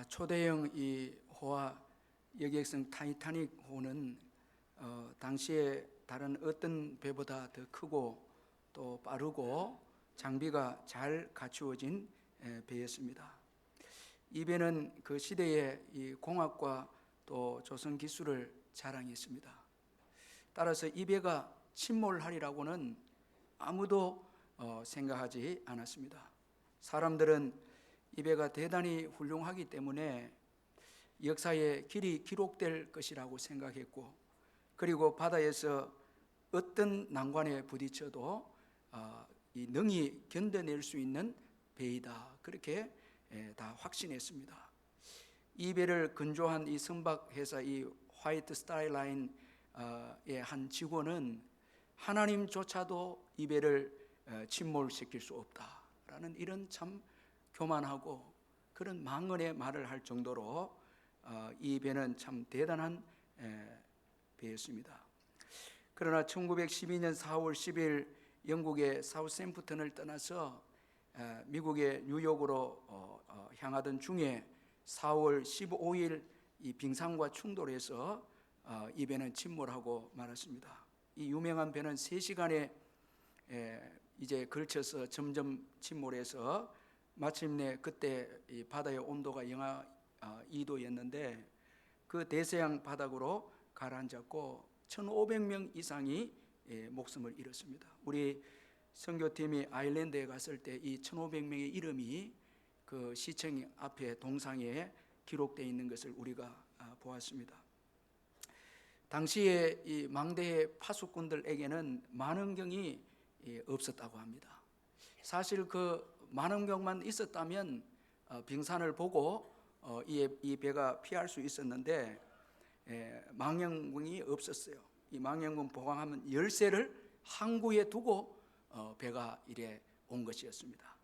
초대형 이 호와 여객선 타이타닉호는 당시에 다른 어떤 배보다 더 크고 또 빠르고 장비가 잘 갖추어진 배였습니다. 이 배는 그 시대의 이 공학과 또 조선 기술을 자랑했습니다. 따라서 이 배가 침몰하리라고는 아무도 생각하지 않았습니다. 사람들은 이 배가 대단히 훌륭하기 때문에 역사에 길이 기록될 것이라고 생각했고, 그리고 바다에서 어떤 난관에 부딪혀도 이 능히 견뎌낼 수 있는 배이다, 그렇게 다 확신했습니다. 이 배를 건조한 이 선박회사 이 화이트 스타일 라인의 한 직원은 하나님조차도 이 배를 침몰시킬 수 없다라는 이런 참 교만하고 그런 망언의 말을 할 정도로 이 배는 참 대단한 배였습니다. 그러나 1912년 4월 10일 영국의 사우샘프턴을 떠나서 미국의 뉴욕으로 향하던 중에 4월 15일 이 빙산과 충돌해서 이 배는 침몰하고 말았습니다. 이 유명한 배는 3시간에 이제 걸쳐서 점점 침몰해서 마침내 그때 이 바다의 온도가 영하 2도였는데 그 대서양 바닥으로 가라앉았고 1,500명 이상이 목숨을 잃었습니다. 우리 선교팀이 아일랜드에 갔을 때 이 1,500명의 이름이 그 시청 앞에 동상에 기록되어 있는 것을 우리가 보았습니다. 당시에 이 망대의 파수꾼들에게는 만원경이 없었다고 합니다. 사실 그 만원경만 있었다면 빙산을 보고 이 배가 피할 수 있었는데 망원경이 없었어요. 이 망원경 보강하면 열쇠를 항구에 두고 배가 이래 온 것이었습니다.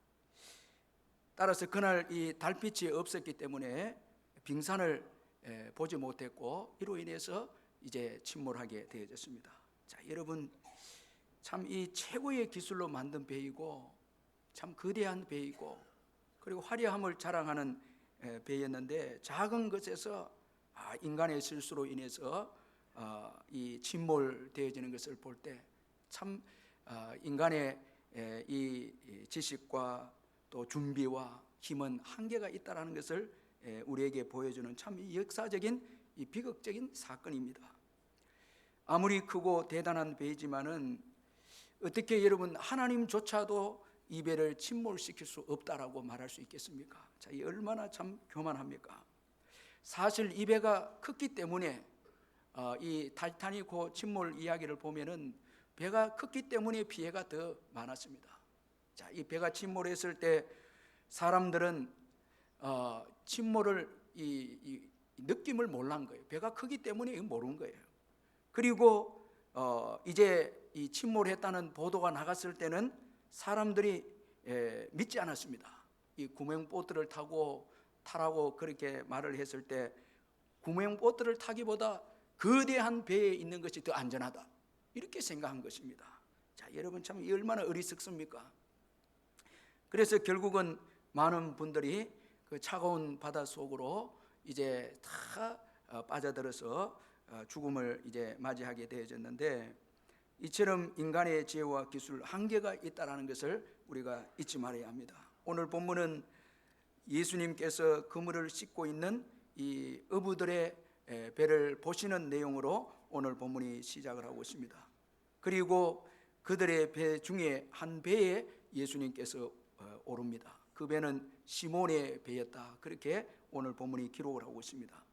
따라서 그날 이 달빛이 없었기 때문에 빙산을 보지 못했고 이로 인해서 이제 침몰하게 되어졌습니다. 자, 여러분, 참 이 최고의 기술로 만든 배이고 참 거대한 배이고 그리고 화려함을 자랑하는 배였는데 작은 것에서 인간의 실수로 인해서 이 침몰되어지는 것을 볼 때 참 인간의 이 지식과 또 준비와 힘은 한계가 있다는 것을 우리에게 보여주는 참 역사적인 이 비극적인 사건입니다. 아무리 크고 대단한 배이지만은 어떻게 여러분 하나님조차도 이 배를 침몰시킬 수 없다라고 말할 수 있겠습니까? 자, 이 얼마나 참 교만합니까? 사실 이 배가 컸기 때문에 이 타이타닉호 침몰 이야기를 보면은 배가 컸기 때문에 피해가 더 많았습니다. 자, 이 배가 침몰했을 때 사람들은 침몰을 이 느낌을 몰란 거예요. 배가 크기 때문에 모르는 거예요. 그리고 이제 이 침몰했다는 보도가 나갔을 때는 사람들이 믿지 않았습니다. 이 구명보트를 타라고 그렇게 말을 했을 때 구명보트를 타기보다 거대한 배에 있는 것이 더 안전하다, 이렇게 생각한 것입니다. 자, 여러분, 참 얼마나 어리석습니까? 그래서 결국은 많은 분들이 그 차가운 바다 속으로 이제 다 빠져들어서 죽음을 이제 맞이하게 되어졌는데, 이처럼 인간의 지혜와 기술 한계가 있다는 것을 우리가 잊지 말아야 합니다. 오늘 본문은 예수님께서 그물을 씻고 있는 이 어부들의 배를 보시는 내용으로 오늘 본문이 시작을 하고 있습니다. 그리고 그들의 배 중에 한 배에 예수님께서 오릅니다. 그 배는 시몬의 배였다, 그렇게 오늘 본문이 기록을 하고 있습니다.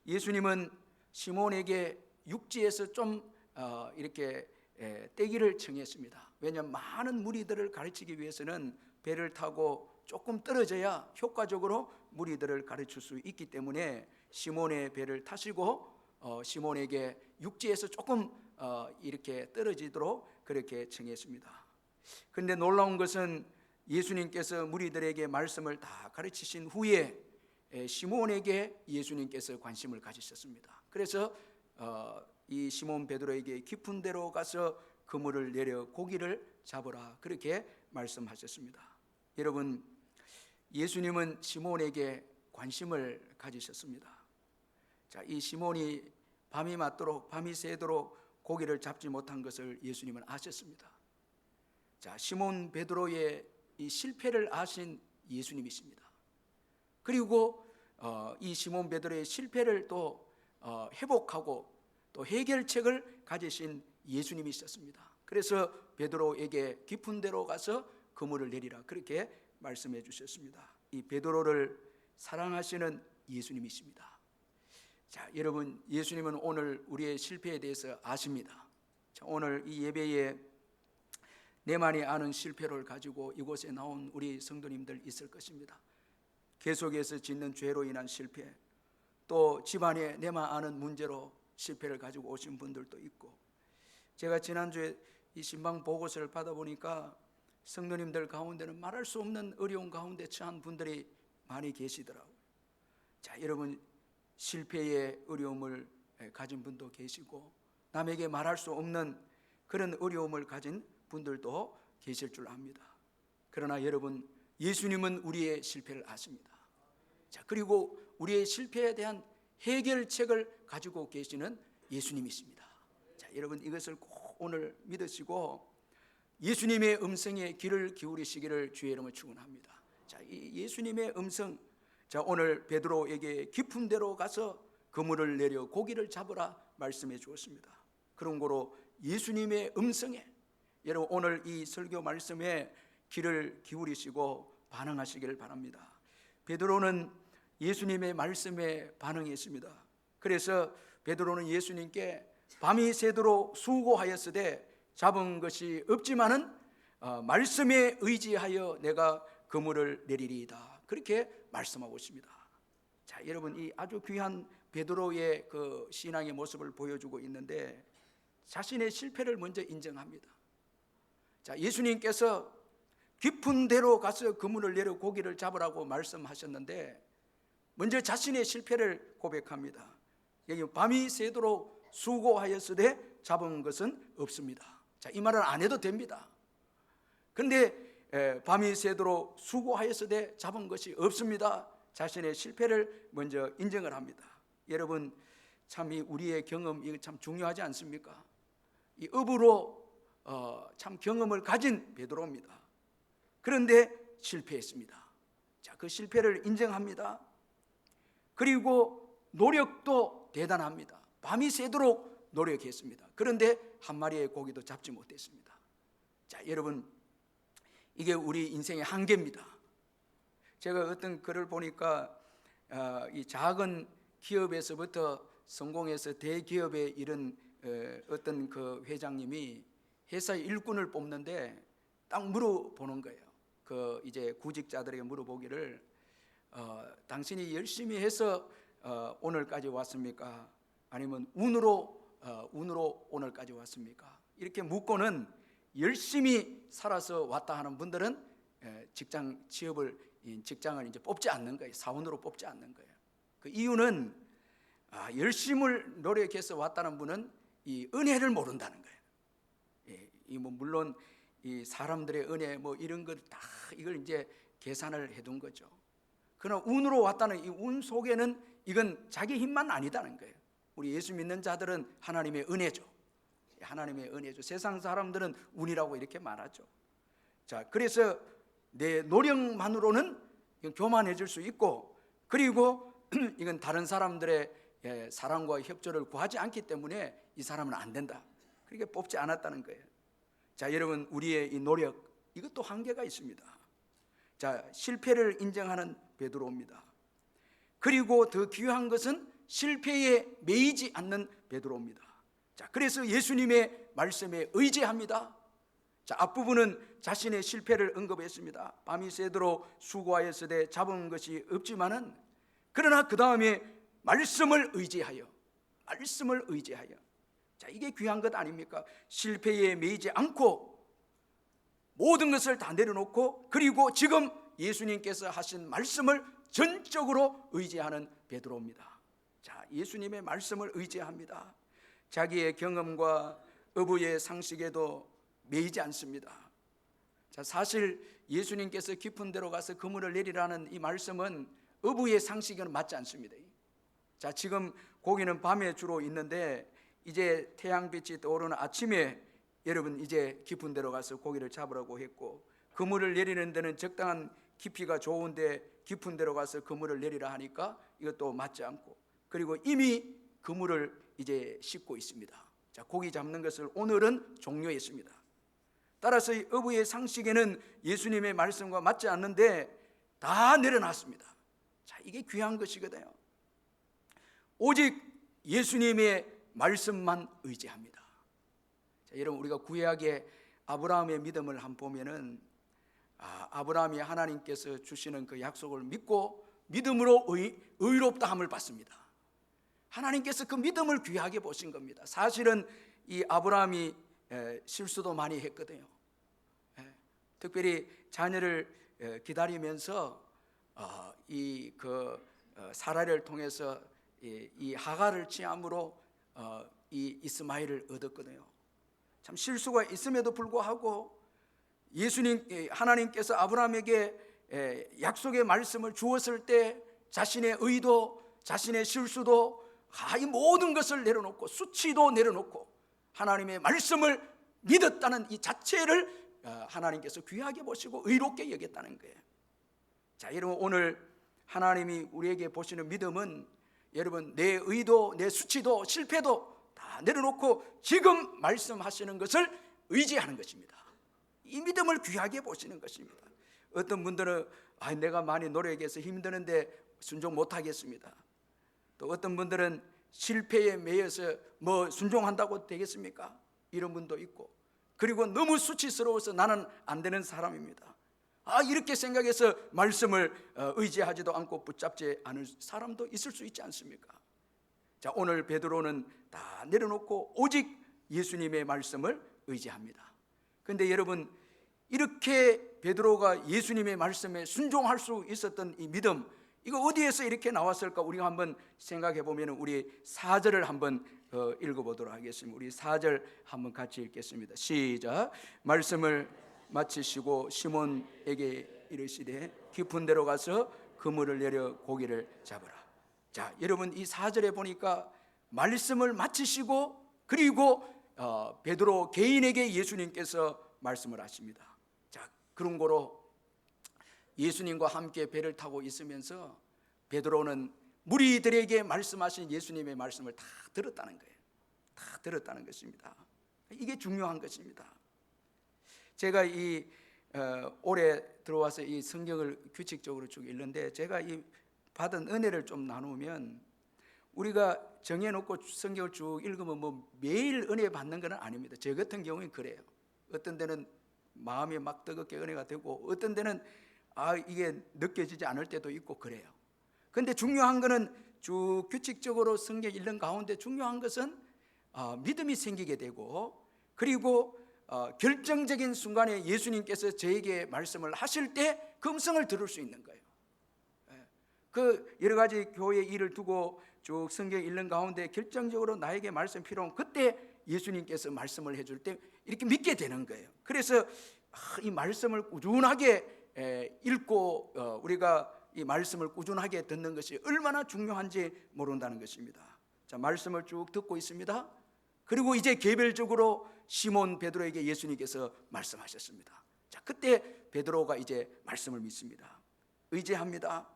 예수님은 시몬에게 육지에서 좀 이렇게 떼기를 청했습니다. 왜냐하면 많은 무리들을 가르치기 위해서는 배를 타고 조금 떨어져야 효과적으로 무리들을 가르칠 수 있기 때문에 시몬의 배를 타시고 시몬에게 육지에서 조금 이렇게 떨어지도록 그렇게 청했습니다. 그런데 놀라운 것은 예수님께서 무리들에게 말씀을 다 가르치신 후에 시몬에게 예수님께서 관심을 가지셨습니다. 그래서 이 시몬 베드로에게 깊은 데로 가서 그물을 내려 고기를 잡으라, 그렇게 말씀하셨습니다. 여러분, 예수님은 시몬에게 관심을 가지셨습니다. 자, 이 시몬이 밤이 맞도록 밤이 새도록 고기를 잡지 못한 것을 예수님은 아셨습니다. 자, 시몬 베드로의 이 실패를 아신 예수님이십니다. 그리고 이 시몬 베드로의 실패를 또 회복하고 또 해결책을 가지신 예수님이셨습니다. 그래서 베드로에게 깊은 데로 가서 그물을 내리라 그렇게 말씀해 주셨습니다. 이 베드로를 사랑하시는 예수님이십니다. 자, 여러분, 예수님은 오늘 우리의 실패에 대해서 아십니다. 자, 오늘 이 예배에 내만이 아는 실패를 가지고 이곳에 나온 우리 성도님들 있을 것입니다. 계속해서 짓는 죄로 인한 실패, 또 집안에 내만 아는 문제로 실패를 가지고 오신 분들도 있고, 제가 지난주에 이 신방 보고서를 받아보니까 성도님들 가운데는 말할 수 없는 어려운 가운데 처한 분들이 많이 계시더라고요. 자, 여러분, 실패의 어려움을 가진 분도 계시고 남에게 말할 수 없는 그런 어려움을 가진 분들도 계실 줄 압니다. 그러나 여러분, 예수님은 우리의 실패를 아십니다. 자, 그리고 우리의 실패에 대한 해결책을 가지고 계시는 예수님이십니다. 자, 여러분, 이것을 꼭 오늘 믿으시고 예수님의 음성에 귀를 기울이시기를 주의 이름으로 축원합니다. 자, 이 예수님의 음성, 자, 오늘 베드로에게 깊은 데로 가서 그물을 내려 고기를 잡으라 말씀해 주었습니다. 그런 거로 예수님의 음성에 여러분 오늘 이 설교 말씀에 귀를 기울이시고 반응하시길 바랍니다. 베드로는 예수님의 말씀에 반응했습니다. 그래서 베드로는 예수님께 밤이 새도록 수고하였으되 잡은 것이 없지만은 말씀에 의지하여 내가 그물을 내리리이다 그렇게 말씀하고 있습니다. 자, 여러분, 이 아주 귀한 베드로의 그 신앙의 모습을 보여주고 있는데 자신의 실패를 먼저 인정합니다. 자, 예수님께서 깊은 데로 가서 그물을 내려 고기를 잡으라고 말씀하셨는데 먼저 자신의 실패를 고백합니다. 여기 밤이 새도록 수고하였으되 잡은 것은 없습니다. 자, 이 말은 안 해도 됩니다. 그런데 밤이 새도록 수고하였으되 잡은 것이 없습니다. 자신의 실패를 먼저 인정을 합니다. 여러분, 참 이 우리의 경험 이거 참 중요하지 않습니까? 이 업으로 참 경험을 가진 베드로입니다. 그런데 실패했습니다. 자, 그 실패를 인정합니다. 그리고 노력도 대단합니다. 밤이 새도록 노력했습니다. 그런데 한 마리의 고기도 잡지 못했습니다. 자, 여러분, 이게 우리 인생의 한계입니다. 제가 어떤 글을 보니까 이 작은 기업에서부터 성공해서 대기업에 이른 어떤 그 회장님이 회사의 일꾼을 뽑는데 딱 물어보는 거예요. 그 이제 구직자들에게 물어보기를 당신이 열심히 해서 오늘까지 왔습니까? 아니면 운으로 오늘까지 왔습니까? 이렇게 묻고는 열심히 살아서 왔다 하는 분들은 직장을 이제 뽑지 않는 거예요. 사원으로 뽑지 않는 거예요. 그 이유는 열심히 노력해서 왔다는 분은 이 은혜를 모른다는 거예요. 이 뭐 물론 이 사람들의 은혜 뭐 이런 것 다 이걸 이제 계산을 해둔 거죠. 그러나 운으로 왔다는 이 운 속에는 이건 자기 힘만 아니다는 거예요. 우리 예수 믿는 자들은 하나님의 은혜죠. 하나님의 은혜죠. 세상 사람들은 운이라고 이렇게 말하죠. 자, 그래서 내 노력만으로는 교만해질 수 있고, 그리고 이건 다른 사람들의 사랑과 협조를 구하지 않기 때문에 이 사람은 안 된다. 그렇게 뽑지 않았다는 거예요. 자, 여러분, 우리의 이 노력 이것도 한계가 있습니다. 자, 실패를 인정하는 베드로입니다. 그리고 더 귀한 것은 실패에 매이지 않는 베드로입니다. 자, 그래서 예수님의 말씀에 의지합니다. 자, 앞부분은 자신의 실패를 언급했습니다. 밤이 새도록 수고하였으되 잡은 것이 없지만은, 그러나 그 다음에 말씀을 의지하여. 자, 이게 귀한 것 아닙니까? 실패에 매이지 않고 모든 것을 다 내려놓고, 그리고 지금 예수님께서 하신 말씀을 전적으로 의지하는 베드로입니다. 자, 예수님의 말씀을 의지합니다. 자기의 경험과 어부의 상식에도 매이지 않습니다. 자, 사실 예수님께서 깊은 데로 가서 그물을 내리라는 이 말씀은 어부의 상식에는 맞지 않습니다. 자, 지금 고기는 밤에 주로 있는데 이제 태양빛이 떠오르는 아침에 여러분 이제 깊은 데로 가서 고기를 잡으라고 했고, 그물을 내리는 데는 적당한 깊이가 좋은데 깊은 데로 가서 그물을 내리라 하니까 이것도 맞지 않고, 그리고 이미 그물을 이제 씻고 있습니다. 자, 고기 잡는 것을 오늘은 종료했습니다. 따라서 이 어부의 상식에는 예수님의 말씀과 맞지 않는데 다 내려놨습니다. 자, 이게 귀한 것이거든요. 오직 예수님의 말씀만 의지합니다. 자, 여러분, 우리가 구약의 아브라함의 믿음을 한번 보면은 아브라함이 하나님께서 주시는 그 약속을 믿고 믿음으로 의롭다함을 받습니다. 하나님께서 그 믿음을 귀하게 보신 겁니다. 사실은 이 아브라함이 실수도 많이 했거든요. 특별히 자녀를 기다리면서 이 사라를 통해서 이 하갈을 취함으로 이 이스마엘을 얻었거든요. 참 실수가 있음에도 불구하고 하나님께서 아브라함에게 약속의 말씀을 주었을 때 자신의 의도, 자신의 실수도 이 모든 것을 내려놓고 수치도 내려놓고 하나님의 말씀을 믿었다는 이 자체를 하나님께서 귀하게 보시고 의롭게 여겼다는 거예요. 자, 여러분, 오늘 하나님이 우리에게 보시는 믿음은 여러분 내 의도, 내 수치도 실패도 다 내려놓고 지금 말씀하시는 것을 의지하는 것입니다. 이 믿음을 귀하게 보시는 것입니다. 어떤 분들은 내가 많이 노력해서 힘드는데 순종 못하겠습니다. 또 어떤 분들은 실패에 매여서 순종한다고 되겠습니까? 이런 분도 있고, 그리고 너무 수치스러워서 나는 안 되는 사람입니다. 이렇게 생각해서 말씀을 의지하지도 않고 붙잡지 않을 사람도 있을 수 있지 않습니까? 자, 오늘 베드로는 다 내려놓고 오직 예수님의 말씀을 의지합니다. 그런데 여러분, 이렇게 베드로가 예수님의 말씀에 순종할 수 있었던 이 믿음, 이거 어디에서 이렇게 나왔을까? 우리가 한번 생각해 보면 우리 4절을 한번 읽어보도록 하겠습니다. 우리 4절 한번 같이 읽겠습니다. 시작. 말씀을 마치시고 시몬에게 이르시되 깊은 데로 가서 그물을 내려 고기를 잡으라. 자, 여러분, 이 4절에 보니까 말씀을 마치시고 그리고 베드로 개인에게 예수님께서 말씀을 하십니다. 자, 그런 거로 예수님과 함께 배를 타고 있으면서 베드로는 무리들에게 말씀하신 예수님의 말씀을 다 들었다는 거예요. 다 들었다는 것입니다. 이게 중요한 것입니다. 제가 올해 들어와서 이 성경을 규칙적으로 쭉 읽는데, 제가 이 받은 은혜를 좀 나누면, 우리가 정해놓고 성경을 쭉 읽으면 매일 은혜 받는 건 아닙니다. 저 같은 경우는 그래요. 어떤 데는 마음이 막 뜨겁게 은혜가 되고, 어떤 데는 이게 느껴지지 않을 때도 있고 그래요. 그런데 중요한 것은 쭉 규칙적으로 성경 읽는 가운데 중요한 것은 믿음이 생기게 되고, 그리고 결정적인 순간에 예수님께서 저에게 말씀을 하실 때 그 음성을 들을 수 있는 거예요. 그 여러 가지 교회 일을 두고 쭉 성경 읽는 가운데 결정적으로 나에게 말씀 필요한 그때 예수님께서 말씀을 해줄 때 이렇게 믿게 되는 거예요. 그래서 이 말씀을 꾸준하게 읽고 우리가 이 말씀을 꾸준하게 듣는 것이 얼마나 중요한지 모른다는 것입니다. 자, 말씀을 쭉 듣고 있습니다. 그리고 이제 개별적으로 시몬 베드로에게 예수님께서 말씀하셨습니다. 자, 그때 베드로가 이제 말씀을 믿습니다. 의지합니다.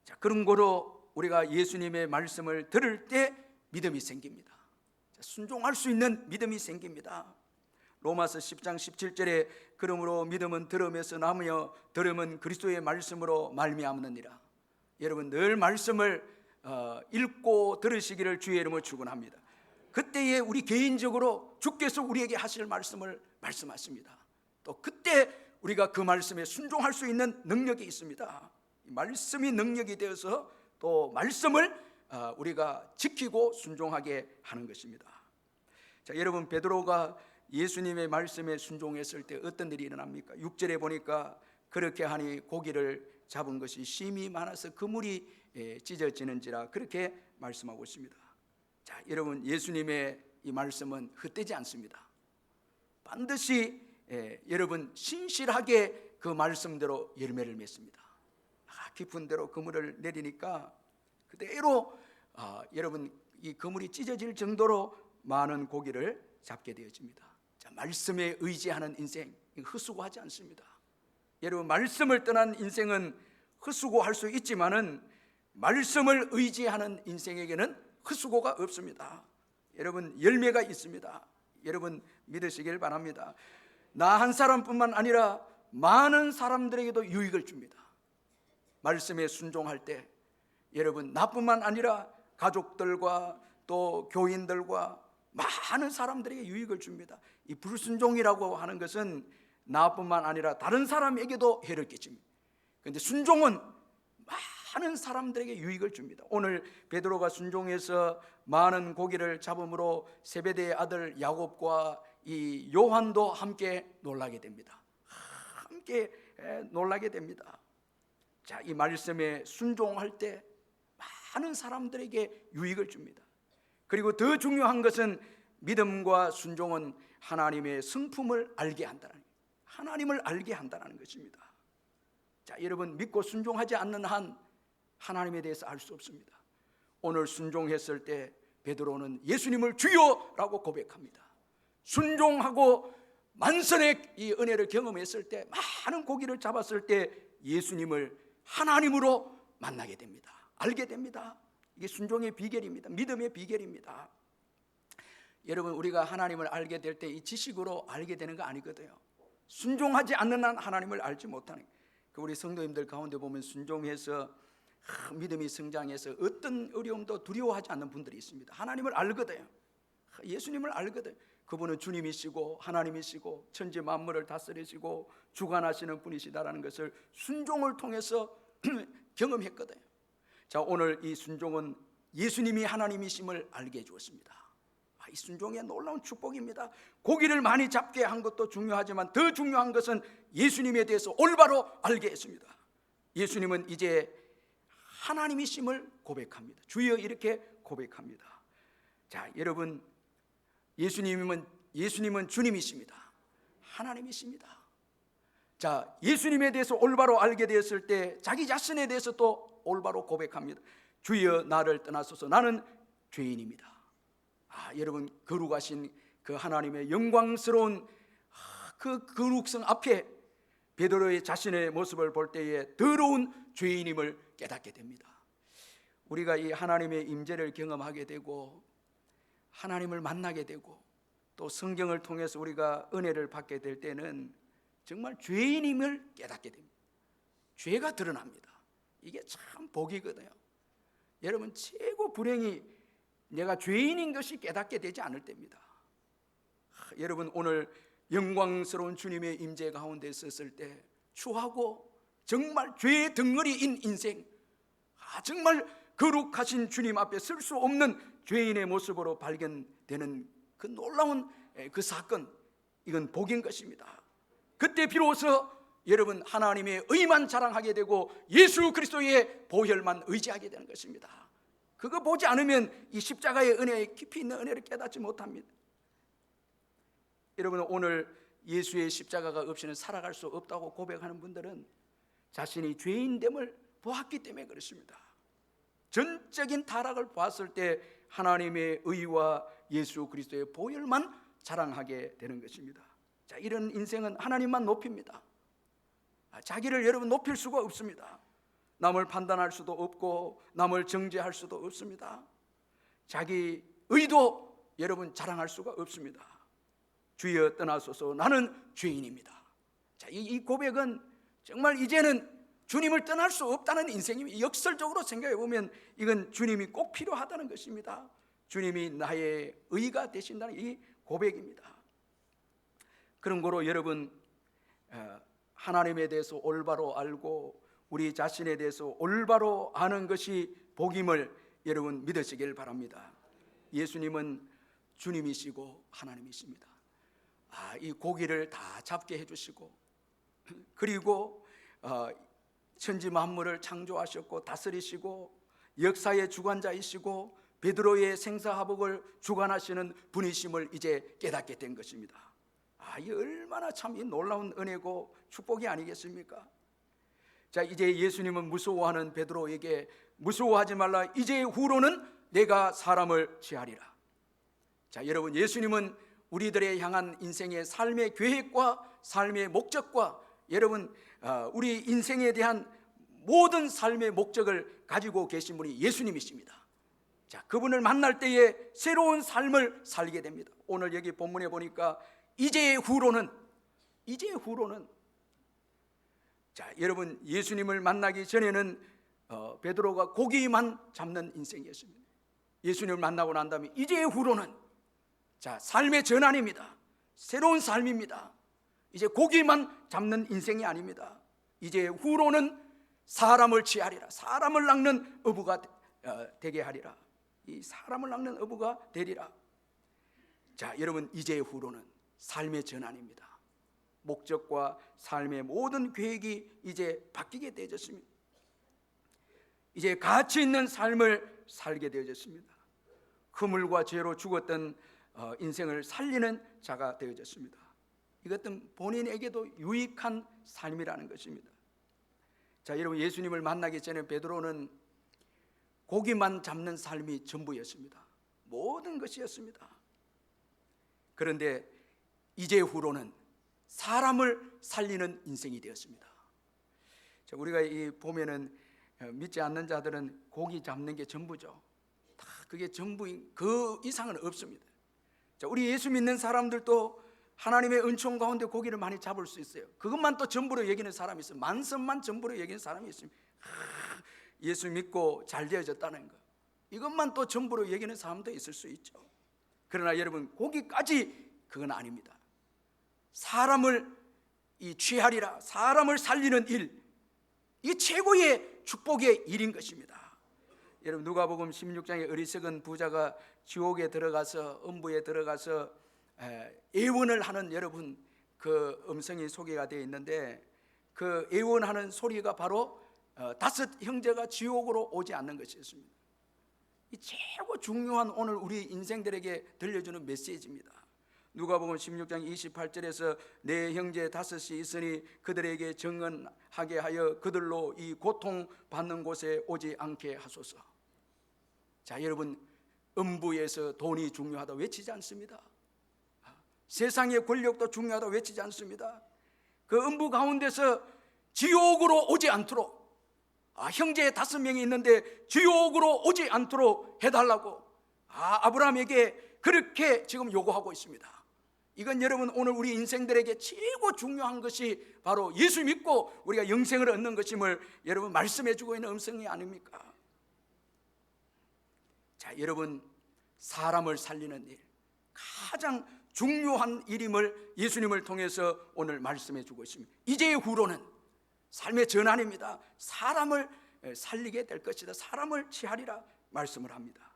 자, 그런 거로 우리가 예수님의 말씀을 들을 때 믿음이 생깁니다. 자, 순종할 수 있는 믿음이 생깁니다. 로마서 10장 17절에 그러므로 믿음은 들음에서 나며 들음은 그리스도의 말씀으로 말미암느니라. 여러분, 늘 말씀을 읽고 들으시기를 주의 이름으로 축원합니다. 그때에 우리 개인적으로 주께서 우리에게 하실 말씀을 말씀하십니다. 또 그때 우리가 그 말씀에 순종할 수 있는 능력이 있습니다. 말씀이 능력이 되어서 또 말씀을 우리가 지키고 순종하게 하는 것입니다. 자, 여러분, 베드로가 예수님의 말씀에 순종했을 때 어떤 일이 일어납니까? 6절에 보니까 그렇게 하니 고기를 잡은 것이 심히 많아서 그물이 찢어지는지라, 그렇게 말씀하고 있습니다. 자, 여러분, 예수님의 이 말씀은 헛되지 않습니다. 반드시 여러분 신실하게 그 말씀대로 열매를 맺습니다. 깊은 데로 그물을 내리니까 그대로 여러분 이 그물이 찢어질 정도로 많은 고기를 잡게 되어집니다. 자, 말씀에 의지하는 인생, 헛수고하지 않습니다. 여러분, 말씀을 떠난 인생은 헛수고할 수 있지만은 말씀을 의지하는 인생에게는 헛수고가 없습니다. 여러분, 열매가 있습니다. 여러분 믿으시길 바랍니다. 나 한 사람뿐만 아니라 많은 사람들에게도 유익을 줍니다. 말씀에 순종할 때 여러분 나뿐만 아니라 가족들과 또 교인들과 많은 사람들에게 유익을 줍니다. 이 불순종이라고 하는 것은 나뿐만 아니라 다른 사람에게도 해를 끼칩니다. 그런데 순종은 많은 사람들에게 유익을 줍니다. 오늘 베드로가 순종해서 많은 고기를 잡음으로 세베대의 아들 야곱과 이 요한도 함께 놀라게 됩니다. 함께 놀라게 됩니다. 자, 이 말씀에 순종할 때 많은 사람들에게 유익을 줍니다. 그리고 더 중요한 것은 믿음과 순종은 하나님의 성품을 알게 한다는 거예요. 하나님을 알게 한다는 것입니다. 자, 여러분 믿고 순종하지 않는 한 하나님에 대해서 알 수 없습니다. 오늘 순종했을 때 베드로는 예수님을 주여라고 고백합니다. 순종하고 만선의 이 은혜를 경험했을 때, 많은 고기를 잡았을 때 예수님을 하나님으로 만나게 됩니다. 알게 됩니다. 이게 순종의 비결입니다. 믿음의 비결입니다. 여러분, 우리가 하나님을 알게 될 때 이 지식으로 알게 되는 거 아니거든요. 순종하지 않는 한 하나님을 알지 못하는 거예요. 우리 성도님들 가운데 보면 순종해서 믿음이 성장해서 어떤 어려움도 두려워하지 않는 분들이 있습니다. 하나님을 알거든요. 예수님을 알거든요. 그분은 주님이시고 하나님이시고 천지 만물을 다스리시고 주관하시는 분이시다라는 것을 순종을 통해서 경험했거든요. 자, 오늘 이 순종은 예수님이 하나님이심을 알게 해주었습니다. 이 순종의 놀라운 축복입니다. 고기를 많이 잡게 한 것도 중요하지만 더 중요한 것은 예수님에 대해서 올바로 알게 했습니다. 예수님은 이제 하나님이심을 고백합니다. 주여 이렇게 고백합니다. 자, 여러분, 예수님은 주님이십니다. 하나님이십니다. 자, 예수님에 대해서 올바로 알게 되었을 때 자기 자신에 대해서 또 올바로 고백합니다. 주여 나를 떠나소서 나는 죄인입니다. 여러분, 거룩하신 그 하나님의 영광스러운 그 거룩성 앞에 베드로의 자신의 모습을 볼 때에 더러운 죄인임을 깨닫게 됩니다. 우리가 이 하나님의 임재를 경험하게 되고 하나님을 만나게 되고 또 성경을 통해서 우리가 은혜를 받게 될 때는 정말 죄인임을 깨닫게 됩니다. 죄가 드러납니다. 이게 참 복이거든요. 여러분, 최고 불행이 내가 죄인인 것이 깨닫게 되지 않을 때입니다. 여러분, 오늘 영광스러운 주님의 임재 가운데 있었을 때 추하고 정말 죄의 덩어리인 인생, 정말 거룩하신 주님 앞에 설 수 없는 죄인의 모습으로 발견되는 그 놀라운 그 사건, 이건 복인 것입니다. 그때 비로소 여러분 하나님의 의만 자랑하게 되고 예수 그리스도의 보혈만 의지하게 되는 것입니다. 그거 보지 않으면 이 십자가의 은혜에 깊이 있는 은혜를 깨닫지 못합니다. 여러분, 오늘 예수의 십자가가 없이는 살아갈 수 없다고 고백하는 분들은 자신이 죄인됨을 보았기 때문에 그렇습니다. 전적인 타락을 보았을 때 하나님의 의와 예수 그리스도의 보혈만 자랑하게 되는 것입니다. 자, 이런 인생은 하나님만 높입니다. 자기를 여러분 높일 수가 없습니다. 남을 판단할 수도 없고 남을 정죄할 수도 없습니다. 자기 의도 여러분 자랑할 수가 없습니다. 주여 떠나소서 나는 죄인입니다. 자, 이 고백은 정말 이제는 주님을 떠날 수 없다는 인생입니다. 역설적으로 생각해 보면 이건 주님이 꼭 필요하다는 것입니다. 주님이 나의 의가 되신다는 이 고백입니다. 그런 거로 여러분 하나님에 대해서 올바로 알고 우리 자신에 대해서 올바로 아는 것이 복임을 여러분 믿으시길 바랍니다. 예수님은 주님이시고 하나님이십니다. 이 고기를 다 잡게 해주시고 그리고 천지 만물을 창조하셨고 다스리시고 역사의 주관자이시고 베드로의 생사화복을 주관하시는 분이심을 이제 깨닫게 된 것입니다. 이 얼마나 참 이 놀라운 은혜고 축복이 아니겠습니까? 자, 이제 예수님은 무서워하는 베드로에게 무서워하지 말라. 이제 후로는 내가 사람을 취하리라. 자, 여러분, 예수님은 우리들의 향한 인생의 삶의 계획과 삶의 목적과 여러분 우리 인생에 대한 모든 삶의 목적을 가지고 계신 분이 예수님이십니다. 자, 그분을 만날 때에 새로운 삶을 살게 됩니다. 오늘 여기 본문에 보니까 이제 후로는 자, 여러분, 예수님을 만나기 전에는 베드로가 고기만 잡는 인생이었습니다. 예수님을 만나고 난 다음에 이제 후로는 자, 삶의 전환입니다. 새로운 삶입니다. 이제 고기만 잡는 인생이 아닙니다. 이제 후로는 사람을 취하리라. 사람을 낚는 어부가 되게 하리라. 이 사람을 낚는 어부가 되리라. 자, 여러분, 이제 후로는 삶의 전환입니다. 목적과 삶의 모든 계획이 이제 바뀌게 되어졌습니다. 이제 가치 있는 삶을 살게 되어졌습니다. 허물과 죄로 죽었던 인생을 살리는 자가 되어졌습니다. 이것은 본인에게도 유익한 삶이라는 것입니다. 자, 여러분, 예수님을 만나기 전에 베드로는 고기만 잡는 삶이 전부였습니다. 모든 것이었습니다. 그런데 이제 후로는 사람을 살리는 인생이 되었습니다. 자, 우리가 이 보면은 믿지 않는 자들은 고기 잡는 게 전부죠. 다 그게 전부인, 그 이상은 없습니다. 자, 우리 예수 믿는 사람들도 하나님의 은총 가운데 고기를 많이 잡을 수 있어요. 그것만 또 전부로 여기는 사람이 있어요. 만선만 전부로 여기는 사람이 있습니다. 예수 믿고 잘 되어졌다는 것, 이것만 또 전부로 여기는 사람도 있을 수 있죠. 그러나 여러분, 고기까지 그건 아닙니다. 사람을 취하리라, 사람을 살리는 일, 이게 최고의 축복의 일인 것입니다. 여러분, 누가복음 16장에 어리석은 부자가 지옥에 들어가서, 음부에 들어가서 애원을 하는 여러분 그 음성이 소개가 되어 있는데, 그 애원하는 소리가 바로 5 형제가 지옥으로 오지 않는 것이었습니다. 이 최고 중요한 오늘 우리 인생들에게 들려주는 메시지입니다. 누가복음 16장 28절에서 내 형제 5이 있으니 그들에게 증언하게 하여 그들로 이 고통받는 곳에 오지 않게 하소서. 자, 여러분, 음부에서 돈이 중요하다 외치지 않습니다. 세상의 권력도 중요하다 외치지 않습니다. 그 음부 가운데서 지옥으로 오지 않도록, 형제 5명이 있는데 지옥으로 오지 않도록 해달라고 아브라함에게 그렇게 지금 요구하고 있습니다. 이건 여러분, 오늘 우리 인생들에게 최고 중요한 것이 바로 예수 믿고 우리가 영생을 얻는 것임을 여러분 말씀해 주고 있는 음성이 아닙니까? 자, 여러분, 사람을 살리는 일, 가장 중요한 일임을 예수님을 통해서 오늘 말씀해 주고 있습니다. 이제 후로는 삶의 전환입니다. 사람을 살리게 될 것이다. 사람을 취하리라 말씀을 합니다.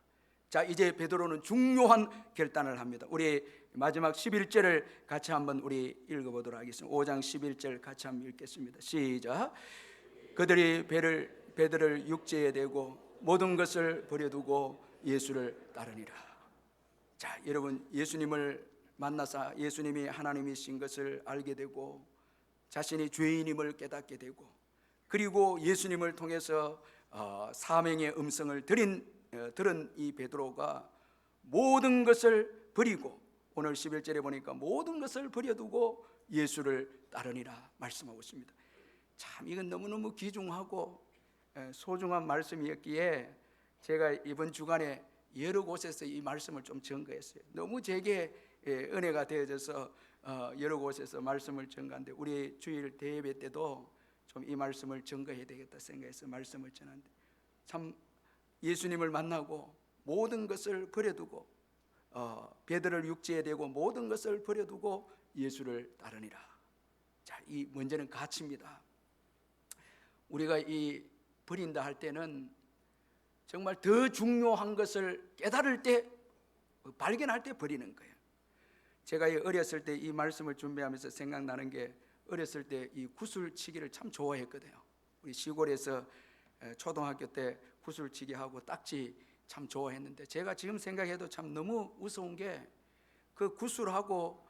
자, 이제 베드로는 중요한 결단을 합니다. 우리 마지막 11절을 같이 한번 우리 읽어보도록 하겠습니다. 5장 11절 같이 한번 읽겠습니다. 시작. 그들이 배들을 육지에 대고 모든 것을 버려두고 예수를 따르니라. 자, 여러분, 예수님을 만나서 예수님이 하나님이신 것을 알게 되고 자신이 죄인임을 깨닫게 되고, 그리고 예수님을 통해서 사명의 음성을 들은 이 베드로가 모든 것을 버리고, 오늘 11절에 보니까 모든 것을 버려두고 예수를 따르니라 말씀하고 있습니다. 참, 이건 너무너무 귀중하고 소중한 말씀이었기에 제가 이번 주간에 여러 곳에서 이 말씀을 좀 전거했어요. 너무 제게 은혜가 되어져서 여러 곳에서 말씀을 전가한데, 우리 주일 대예배 때도 좀 이 말씀을 전거해야 되겠다 생각해서 말씀을 전하는데, 참 예수님을 만나고 모든 것을 버려두고 배들을 육지에 대고 모든 것을 버려두고 예수를 따르니라. 자, 이 먼저는 가치입니다. 우리가 이 버린다 할 때는 정말 더 중요한 것을 깨달을 때, 발견할 때 버리는 거예요. 제가 어렸을 때 이 말씀을 준비하면서 생각나는 게, 어렸을 때 이 구슬치기를 참 좋아했거든요. 우리 시골에서 초등학교 때 구슬치기 하고 딱지 참 좋아했는데, 제가 지금 생각해도 참 너무 우스운 게, 그 구슬하고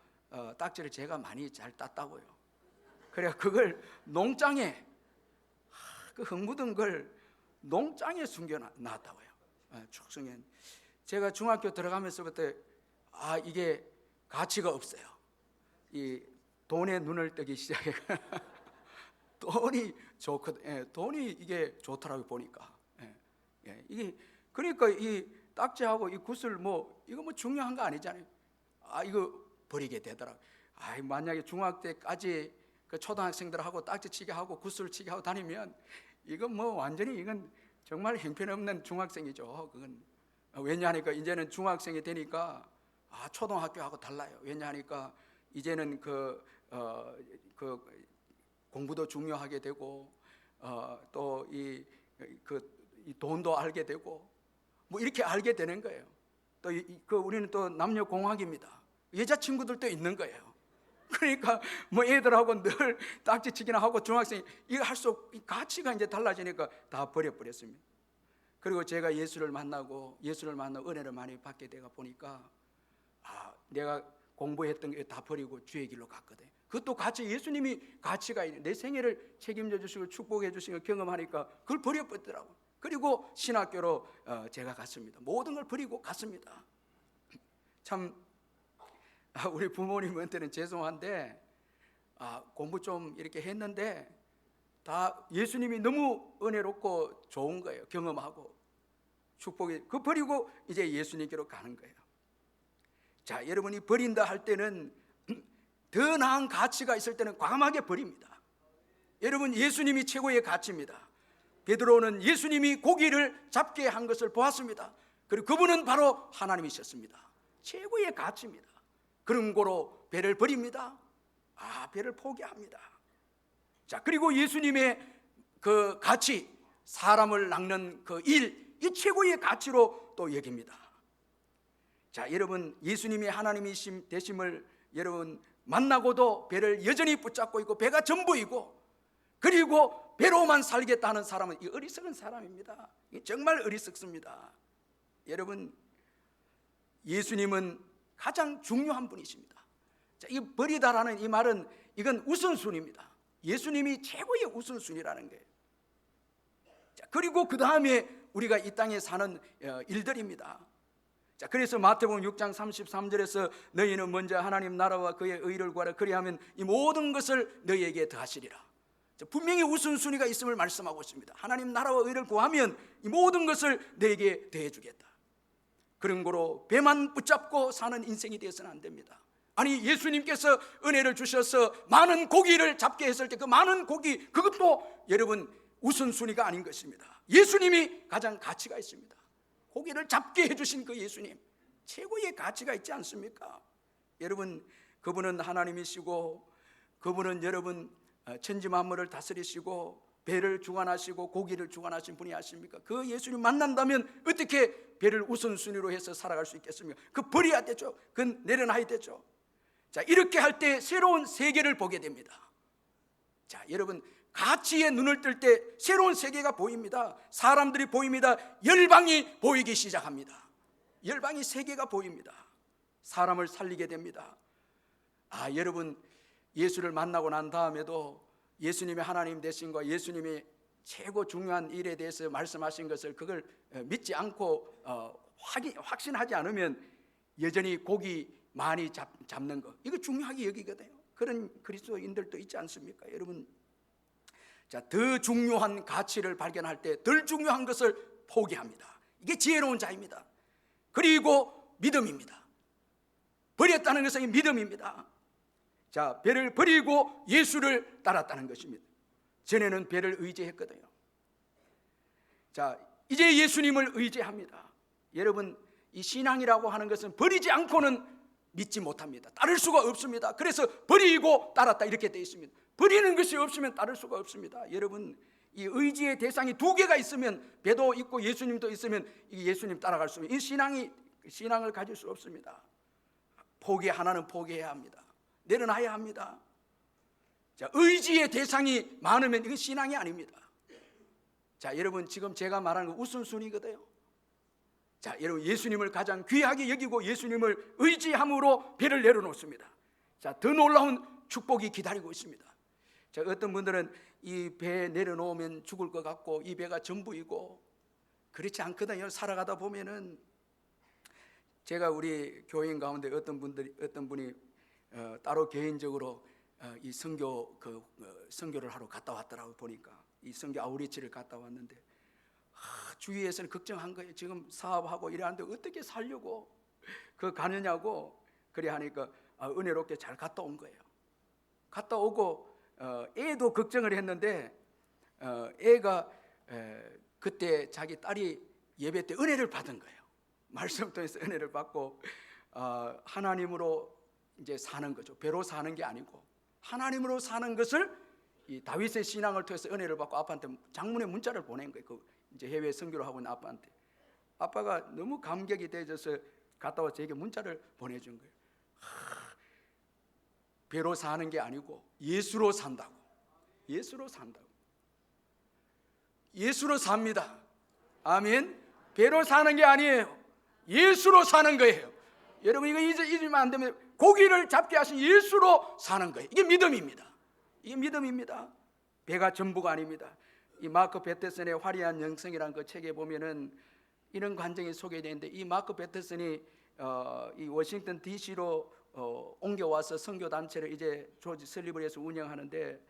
딱지를 제가 많이 잘 땄다고요. 그래 그걸 농장에 그 흙 묻은 걸 농장에 숨겨놨다고요. 축성에. 제가 중학교 들어가면서부터 이게 가치가 없어요. 이 돈에 눈을 뜨기 시작해. 돈이 좋거든. 돈이 이게 좋더라고 보니까. 이게 그러니까 이 딱지하고 이 굿을 이거 중요한 거 아니잖아요. 이거 버리게 되더라고. 만약에 중학교 때까지 그 초등학생들하고 딱지치기 하고 굿을 치기 하고 다니면 이건 완전히 이건 정말 형편없는 중학생이죠. 그건 왜냐하니까 이제는 중학생이 되니까 초등학교하고 달라요. 왜냐하니까 이제는 그 공부도 중요하게 되고 또 이 돈도 알게 되고 이렇게 알게 되는 거예요. 또 우리는 또 남녀 공학입니다. 여자친구들도 있는 거예요. 그러니까 애들하고 늘 딱지치기나 하고 중학생이 이거 가치가 이제 달라지니까 다 버려버렸습니다. 그리고 제가 예수를 만나고 은혜를 많이 받게 되가 보니까 내가 공부했던 게 다 버리고 주의 길로 갔거든. 그것도 같이 예수님이 가치가 있는 내 생애를 책임져 주시고 축복해 주시는 걸 경험하니까 그걸 버려버리더라고. 그리고 신학교로 제가 갔습니다. 모든 걸 버리고 갔습니다. 참 우리 부모님한테는 죄송한데 공부 좀 이렇게 했는데 다 예수님이 너무 은혜롭고 좋은 거예요. 경험하고 축복이 그 버리고 이제 예수님께로 가는 거예요. 자, 여러분이 버린다 할 때는 더 나은 가치가 있을 때는 과감하게 버립니다. 여러분, 예수님이 최고의 가치입니다. 베드로는 예수님이 고기를 잡게 한 것을 보았습니다. 그리고 그분은 바로 하나님이셨습니다. 최고의 가치입니다. 그런 거로 배를 버립니다. 배를 포기합니다. 자, 그리고 예수님의 그 가치, 사람을 낚는 그 일, 이 최고의 가치로 또 여깁니다. 자, 여러분, 예수님이 하나님이심 되심을 여러분 만나고도 배를 여전히 붙잡고 있고 배가 전부이고 그리고 배로만 살겠다는 사람은 이 어리석은 사람입니다. 정말 어리석습니다. 여러분, 예수님은 가장 중요한 분이십니다. 자, 이 버리다라는 이 말은 이건 우선순위입니다. 예수님이 최고의 우선순위라는 거예요. 자, 그리고 그 다음에 우리가 이 땅에 사는 일들입니다. 자, 그래서 마태복음 6장 33절에서 너희는 먼저 하나님 나라와 그의 의를 구하라. 그리하면 이 모든 것을 너희에게 더하시리라. 자, 분명히 우선순위가 있음을 말씀하고 있습니다. 하나님 나라와 의를 구하면 이 모든 것을 너희에게 더해 주겠다. 그런 거로 배만 붙잡고 사는 인생이 되어서는 안 됩니다. 아니, 예수님께서 은혜를 주셔서 많은 고기를 잡게 했을 때 그 많은 고기, 그것도 여러분 우선순위가 아닌 것입니다. 예수님이 가장 가치가 있습니다. 고기를 잡게 해주신 그 예수님, 최고의 가치가 있지 않습니까? 여러분, 그분은 하나님이시고 그분은 여러분 천지 만물을 다스리시고 배를 주관하시고 고기를 주관하신 분이 아십니까? 그 예수님 만난다면 어떻게 배를 우선순위로 해서 살아갈 수 있겠습니까? 그 버려야 되죠. 그 내려놔야 되죠. 자, 이렇게 할 때 새로운 세계를 보게 됩니다. 자, 여러분, 가치에 눈을 뜰 때 새로운 세계가 보입니다. 사람들이 보입니다. 열방이 보이기 시작합니다. 열방이 세계가 보입니다. 사람을 살리게 됩니다. 여러분, 예수를 만나고 난 다음에도 예수님이 하나님 되신 거, 예수님이 최고 중요한 일에 대해서 말씀하신 것을 그걸 믿지 않고 확신하지 않으면 여전히 고기 많이 잡는 거, 이거 중요하게 여기거든요. 그런 그리스도인들도 있지 않습니까? 여러분, 자, 더 중요한 가치를 발견할 때 덜 중요한 것을 포기합니다. 이게 지혜로운 자입니다. 그리고 믿음입니다. 버렸다는 것은 믿음입니다. 자, 배를 버리고 예수를 따랐다는 것입니다. 전에는 배를 의지했거든요. 자, 이제 예수님을 의지합니다. 여러분, 이 신앙이라고 하는 것은 버리지 않고는 믿지 못합니다. 따를 수가 없습니다. 그래서 버리고 따랐다 이렇게 되어 있습니다. 버리는 것이 없으면 따를 수가 없습니다. 여러분, 이 의지의 대상이 두 개가 있으면, 배도 있고 예수님도 있으면 이 예수님 따라갈 수 있습니다. 이 신앙을 가질 수 없습니다. 하나는 포기해야 합니다. 내려놔야 합니다. 자, 의지의 대상이 많으면 이건 신앙이 아닙니다. 자, 여러분, 지금 제가 말하는 건 우선순위거든요. 자, 여러분, 예수님을 가장 귀하게 여기고 예수님을 의지함으로 배를 내려놓습니다. 자, 더 놀라운 축복이 기다리고 있습니다. 자, 어떤 분들은 이 배에 내려놓으면 죽을 것 같고 이 배가 전부이고 그렇지 않거든요. 살아가다 보면은 제가 우리 교인 가운데 어떤 분이 따로 개인적으로 이 선교를 하러 갔다 왔더라고. 보니까 이 선교 아우리치를 갔다 왔는데 주위에서는 걱정한 거예요. 지금 사업하고 이래하는데 어떻게 살려고 가느냐고. 그래 하니까 은혜롭게 잘 갔다 온 거예요. 갔다 오고 애도 걱정을 했는데 애가 그때 자기 딸이 예배 때 은혜를 받은 거예요. 말씀 통해서 은혜를 받고 하나님으로 이제 사는 거죠. 배로 사는 게 아니고 하나님으로 사는 것을 이 다윗의 신앙을 통해서 은혜를 받고 아빠한테 장문의 문자를 보낸 거예요. 이제 해외 선교를 하고 있는 아빠한테. 아빠가 너무 감격이 되어서 갔다 와서 제게 문자를 보내준 거예요. 배로 사는 게 아니고 예수로 산다고. 예수로 산다고. 예수로 삽니다. 아멘. 배로 사는 게 아니에요. 예수로 사는 거예요. 여러분 이거 잊으면 안 됩니다. 고기를 잡게 하신 예수로 사는 거예요. 이게 믿음입니다. 이게 믿음입니다. 배가 전부가 아닙니다. 이 마크 베테슨의 화려한 영성이라는 그 책에 보면은 이런 관정이 소개되어 있는데, 이 마크 베테슨이 이 워싱턴 DC로 옮겨와서 선교 단체를 이제 조지 설립을 해서 운영하는데,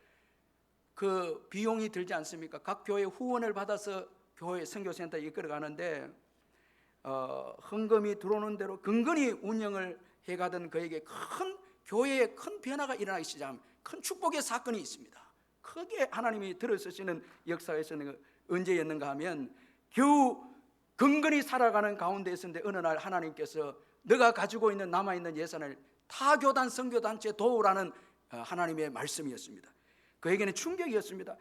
그 비용이 들지 않습니까? 각 교회 후원을 받아서 교회 선교센터에 이끌어가는데 헌금이 들어오는 대로 근근히 운영을 해가던 그에게 교회에 큰 변화가 일어나기 시작합니다. 큰 축복의 사건이 있습니다. 크게 하나님이 들어서시는 역사에서는 언제였는가 하면, 겨우 근근히 살아가는 가운데 있었는데 어느 날 하나님께서 너가 가지고 있는 남아있는 예산을 타교단 선교단체에 도우라는 하나님의 말씀이었습니다. 그에게는 충격이었습니다.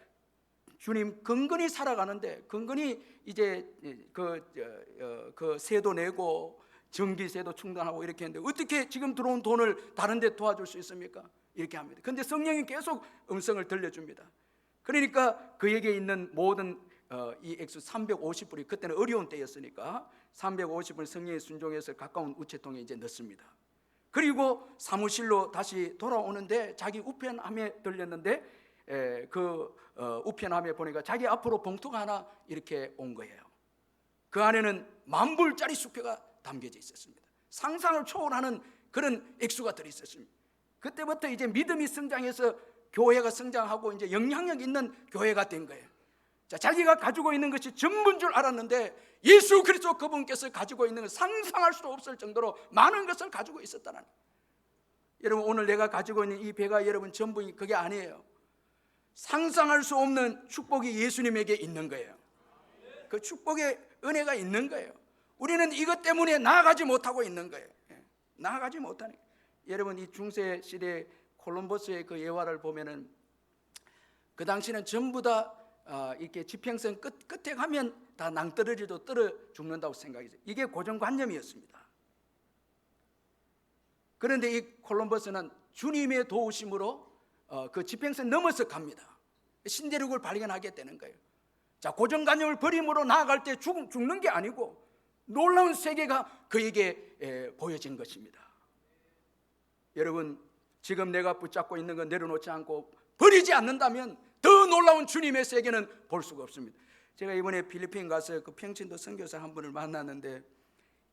주님, 근근히 살아가는데 근근히 이제 그 세도 내고 전기세도 충당하고 이렇게 했는데 어떻게 지금 들어온 돈을 다른 데 도와줄 수 있습니까? 이렇게 합니다. 그런데 성령이 계속 음성을 들려줍니다. 그러니까 그에게 있는 모든 이 액수 350불이, 그때는 어려운 때였으니까 350불 성령의 순종해서 가까운 우체통에 이제 넣습니다. 그리고 사무실로 다시 돌아오는데 자기 우편함에 들렸는데 그 우편함에 보니까 자기 앞으로 봉투가 하나 이렇게 온 거예요. 그 안에는 10,000불짜리 수표가 담겨져 있었습니다. 상상을 초월하는 그런 액수가 들어있었습니다. 그때부터 이제 믿음이 성장해서 교회가 성장하고 이제 영향력 있는 교회가 된 거예요. 자, 자기가 가지고 있는 것이 전부인 줄 알았는데 예수 그리스도 그분께서 가지고 있는 것, 상상할 수 없을 정도로 많은 것을 가지고 있었다는 거예요. 여러분, 오늘 내가 가지고 있는 이 배가 여러분 전부인 그게 아니에요. 상상할 수 없는 축복이 예수님에게 있는 거예요. 그 축복의 은혜가 있는 거예요. 우리는 이것 때문에 나아가지 못하고 있는 거예요. 나아가지 못하는 거예요. 여러분, 이 중세 시대 콜럼버스의 그 예화를 보면은 그 당시는 전부 다 이렇게 지평선 끝에 가면 다 낭떠러지도 떨어 죽는다고 생각했어요. 이게 고정관념이었습니다. 그런데 이 콜럼버스는 주님의 도우심으로 그 지평선 넘어서 갑니다. 신대륙을 발견하게 되는 거예요. 자, 고정관념을 버림으로 나아갈 때 죽는 게 아니고 놀라운 세계가 그에게 보여진 것입니다. 여러분, 지금 내가 붙잡고 있는 건 내려놓지 않고 버리지 않는다면 더 놀라운 주님의 세계는 볼 수가 없습니다. 제가 이번에 필리핀 가서 그 평신도 선교사 한 분을 만났는데,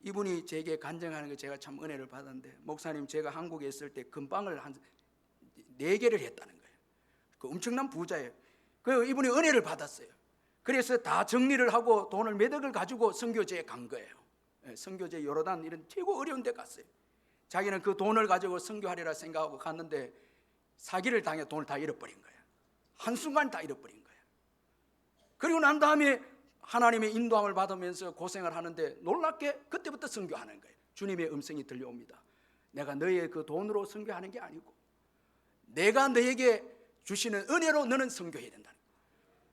이분이 제게 간증하는 거 제가 참 은혜를 받았는데, 목사님, 제가 한국에 있을 때 금방을 한 4개를 했다는 거예요. 그 엄청난 부자예요. 그 이분이 은혜를 받았어요. 그래서 다 정리를 하고 돈을 몇 억을 가지고 선교제에 간 거예요. 선교제 요르단 이런 최고 어려운 데 갔어요. 자기는 그 돈을 가지고 선교하리라 생각하고 갔는데 사기를 당해 돈을 다 잃어버린 거예요. 한순간 다 잃어버린 거예요. 그리고 난 다음에 하나님의 인도함을 받으면서 고생을 하는데 놀랍게 그때부터 선교하는 거예요. 주님의 음성이 들려옵니다. 내가 너의 그 돈으로 선교하는 게 아니고 내가 너에게 주시는 은혜로 너는 선교해야 된다는 거예요.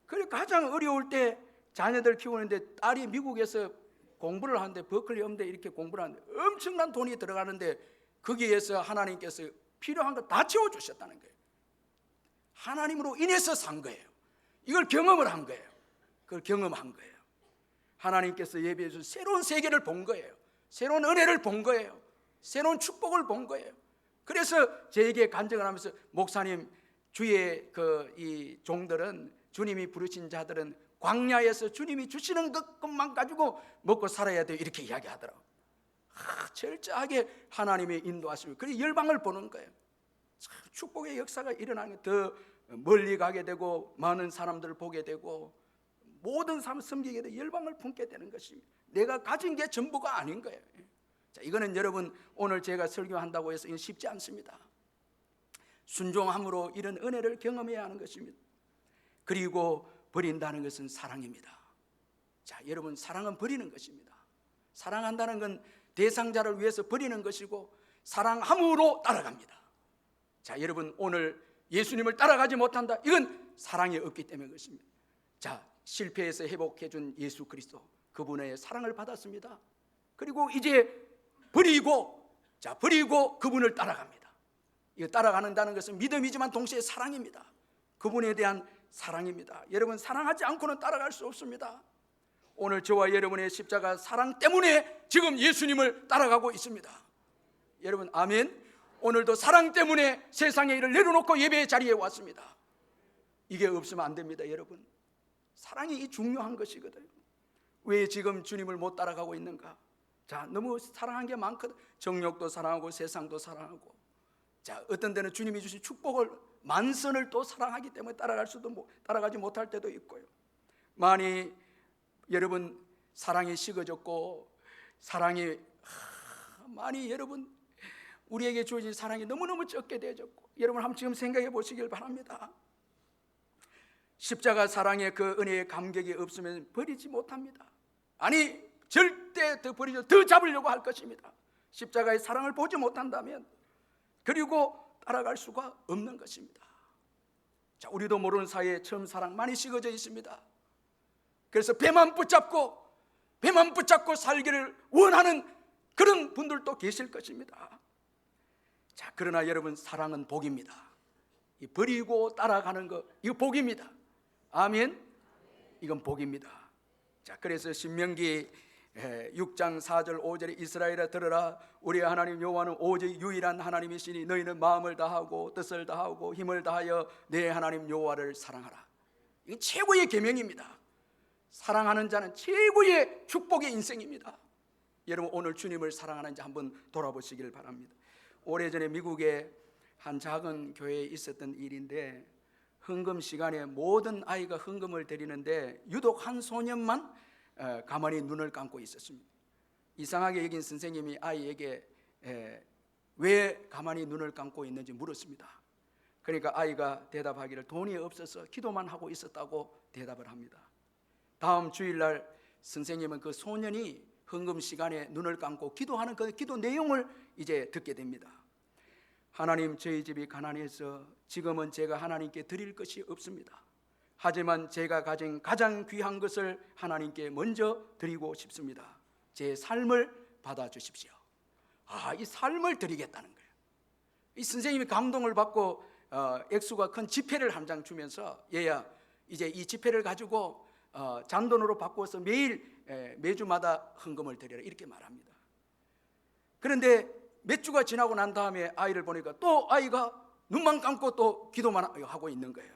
그리고 가장 어려울 때 자녀들 키우는데 딸이 미국에서 공부를 하는데 버클리 음대 이렇게 공부를 하는데 엄청난 돈이 들어가는데 거기에서 하나님께서 필요한 거 다 채워주셨다는 거예요. 하나님으로 인해서 산 거예요. 이걸 경험을 한 거예요. 그걸 경험한 거예요. 하나님께서 예비해 주신 새로운 세계를 본 거예요. 새로운 은혜를 본 거예요. 새로운 축복을 본 거예요. 그래서 저에게 간증을 하면서, 목사님, 주의 이 종들은, 주님이 부르신 자들은 광야에서 주님이 주시는 것만 가지고 먹고 살아야 돼요, 이렇게 이야기하더라고요. 철저하게 하나님의 인도하심을, 그리고 열방을 보는 거예요. 축복의 역사가 일어나는, 더 멀리 가게 되고 많은 사람들을 보게 되고 모든 사람을 섬기게 되고 열방을 품게 되는 것입니다. 내가 가진 게 전부가 아닌 거예요. 자, 이거는 여러분 오늘 제가 설교한다고 해서 이건 쉽지 않습니다. 순종함으로 이런 은혜를 경험해야 하는 것입니다. 그리고 버린다는 것은 사랑입니다. 자, 여러분, 사랑은 버리는 것입니다. 사랑한다는 건 대상자를 위해서 버리는 것이고, 사랑함으로 따라갑니다. 자, 여러분, 오늘 예수님을 따라가지 못한다, 이건 사랑이 없기 때문인 것입니다. 자, 실패해서 회복해 준 예수 그리스도, 그분의 사랑을 받았습니다. 그리고 이제 버리고 그분을 따라갑니다. 이거 따라가는다는 것은 믿음이지만 동시에 사랑입니다. 그분에 대한 사랑입니다. 여러분, 사랑하지 않고는 따라갈 수 없습니다. 오늘 저와 여러분의 십자가 사랑 때문에 지금 예수님을 따라가고 있습니다. 여러분, 아멘. 오늘도 사랑 때문에 세상의 일을 내려놓고 예배의 자리에 왔습니다. 이게 없으면 안 됩니다. 여러분, 사랑이 중요한 것이거든요. 왜 지금 주님을 못 따라가고 있는가? 자, 너무 사랑한 게 많거든. 정욕도 사랑하고 세상도 사랑하고, 자, 어떤 데는 주님이 주신 축복을, 만선을 또 사랑하기 때문에 따라가지 못할 때도 있고요. 많이 여러분 사랑이 식어졌고, 사랑이 많이 여러분 우리에게 주어진 사랑이 너무너무 적게 되어졌고, 여러분 한번 지금 생각해 보시길 바랍니다. 십자가 사랑의 그 은혜의 감격이 없으면 버리지 못합니다. 아니, 절대 더 잡으려고 할 것입니다. 십자가의 사랑을 보지 못한다면, 그리고 따라갈 수가 없는 것입니다. 자, 우리도 모르는 사이에 처음 사랑 많이 식어져 있습니다. 그래서 배만 붙잡고 살기를 원하는 그런 분들도 계실 것입니다. 자, 그러나 여러분, 사랑은 복입니다. 이 버리고 따라가는 거, 이거 복입니다. 아멘. 이건 복입니다. 자, 그래서 신명기 6장 4절 5절에 이스라엘아 들으라, 우리 하나님 여호와는 오직 유일한 하나님이시니 너희는 마음을 다하고 뜻을 다하고 힘을 다하여 내 하나님 여호와를 사랑하라. 이게 최고의 계명입니다. 사랑하는 자는 최고의 축복의 인생입니다. 여러분, 오늘 주님을 사랑하는지 한번 돌아보시길 바랍니다. 오래전에 미국의 한 작은 교회에 있었던 일인데, 헌금 시간에 모든 아이가 헌금을 드리는데 유독 한 소년만 가만히 눈을 감고 있었습니다. 이상하게 여긴 선생님이 아이에게 왜 가만히 눈을 감고 있는지 물었습니다. 그러니까 아이가 대답하기를 돈이 없어서 기도만 하고 있었다고 대답을 합니다. 다음 주일날 선생님은 그 소년이 헌금 시간에 눈을 감고 기도하는 그 기도 내용을 이제 듣게 됩니다. 하나님, 저희 집이 가난해서 지금은 제가 하나님께 드릴 것이 없습니다. 하지만 제가 가진 가장 귀한 것을 하나님께 먼저 드리고 싶습니다. 제 삶을 받아주십시오. 이 삶을 드리겠다는 거예요. 이 선생님이 감동을 받고 액수가 큰 지폐를 한 장 주면서, 얘야, 이제 이 지폐를 가지고 잔돈으로 바꿔서 매주마다 헌금을 드려라, 이렇게 말합니다. 그런데 몇 주가 지나고 난 다음에 아이를 보니까 또 아이가 눈만 감고 또 기도만 하고 있는 거예요.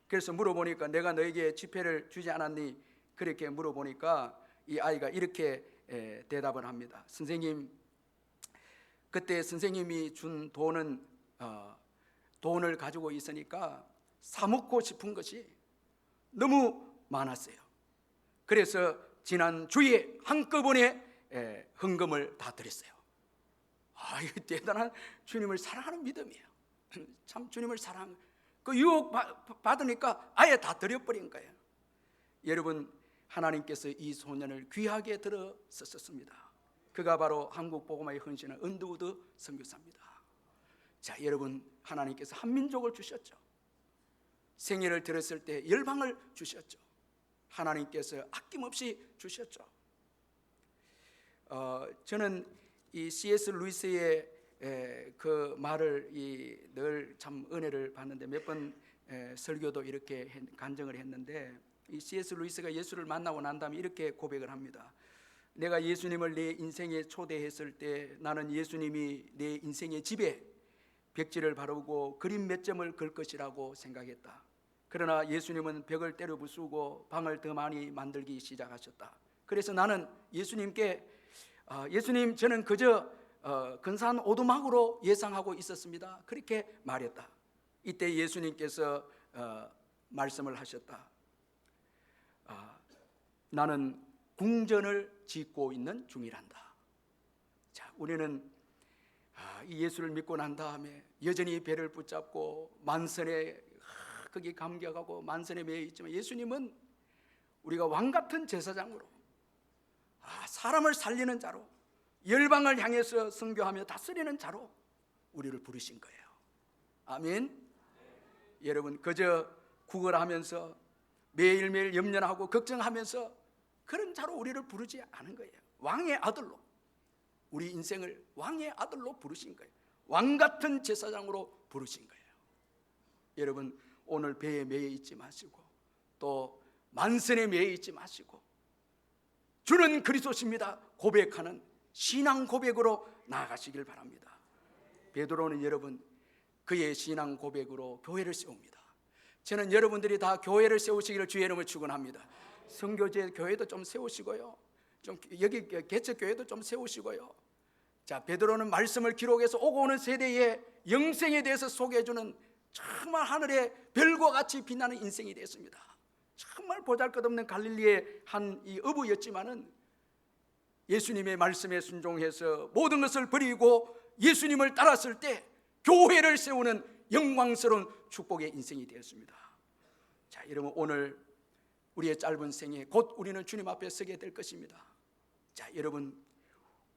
그래서 물어보니까, 내가 너에게 지폐를 주지 않았니? 그렇게 물어보니까 이 아이가 이렇게 대답을 합니다. 선생님, 그때 선생님이 준 돈을 가지고 있으니까 사 먹고 싶은 것이 너무 많았어요. 그래서 지난 주에 한꺼번에 헌금을 다 드렸어요. 이거 대단한 주님을 사랑하는 믿음이에요. 참 주님을 사랑하는, 그 유혹 받으니까 아예 다 드려버린 거예요. 여러분, 하나님께서 이 소년을 귀하게 들어 썼습니다. 그가 바로 한국 복음화에 헌신한 언더우드 선교사입니다. 자, 여러분, 하나님께서 한민족을 주셨죠. 생애를 들었을 때 열방을 주셨죠. 하나님께서 아낌없이 주셨죠. 저는 이 C.S. 루이스의 그 말을 늘 참 은혜를 받는데, 몇 번 설교도 이렇게 간증을 했는데, 이 C.S. 루이스가 예수를 만나고 난 다음에 이렇게 고백을 합니다. 내가 예수님을 내 인생에 초대했을 때 나는 예수님이 내 인생의 집에 벽지를 바르고 그림 몇 점을 걸 것이라고 생각했다. 그러나 예수님은 벽을 때려 부수고 방을 더 많이 만들기 시작하셨다. 그래서 나는 예수님께 예수님, 저는 그저 근사한 오두막으로 예상하고 있었습니다. 그렇게 말했다. 이때 예수님께서 말씀을 하셨다. 나는 궁전을 짓고 있는 중이란다. 자, 우리는 이 예수를 믿고 난 다음에 여전히 배를 붙잡고 만선에 거기 감격하고 만선에 매여 있지만, 예수님은 우리가 왕 같은 제사장으로, 사람을 살리는 자로, 열방을 향해서 선교하며 다스리는 자로 우리를 부르신 거예요. 아멘. 여러분, 그저 구걸하면서 매일매일 염려하고 걱정하면서 그런 자로 우리를 부르지 않은 거예요. 왕의 아들로, 우리 인생을 왕의 아들로 부르신 거예요. 왕 같은 제사장으로 부르신 거예요. 여러분, 오늘 배에 매여 있지 마시고 또 만선에 매여 있지 마시고 주는 그리스도십니다 고백하는 신앙 고백으로 나아가시길 바랍니다. 베드로는 여러분, 그의 신앙 고백으로 교회를 세웁니다. 저는 여러분들이 다 교회를 세우시기를 주의 이름으로 축원합니다. 선교제 교회도 좀 세우시고요, 좀 여기 개척 교회도 좀 세우시고요. 자, 베드로는 말씀을 기록해서 오고 오는 세대의 영생에 대해서 소개해주는 정말 하늘의 별과 같이 빛나는 인생이 됐습니다. 정말 보잘것없는 갈릴리의 한 이 어부였지만은 예수님의 말씀에 순종해서 모든 것을 버리고 예수님을 따랐을 때 교회를 세우는 영광스러운 축복의 인생이 되었습니다. 자, 여러분, 오늘 우리의 짧은 생에 곧 우리는 주님 앞에 서게 될 것입니다. 자, 여러분,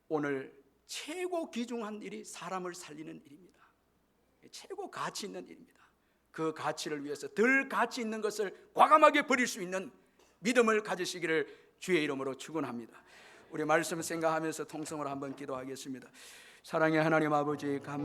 오늘 최고 귀중한 일이 사람을 살리는 일입니다. 최고 가치 있는 일입니다. 그 가치를 위해서 덜 가치 있는 것을 과감하게 버릴 수 있는 믿음을 가지시기를 주의 이름으로 축원합니다. 우리 말씀 생각하면서 통성으로 한번 기도하겠습니다. 사랑의 하나님 아버지,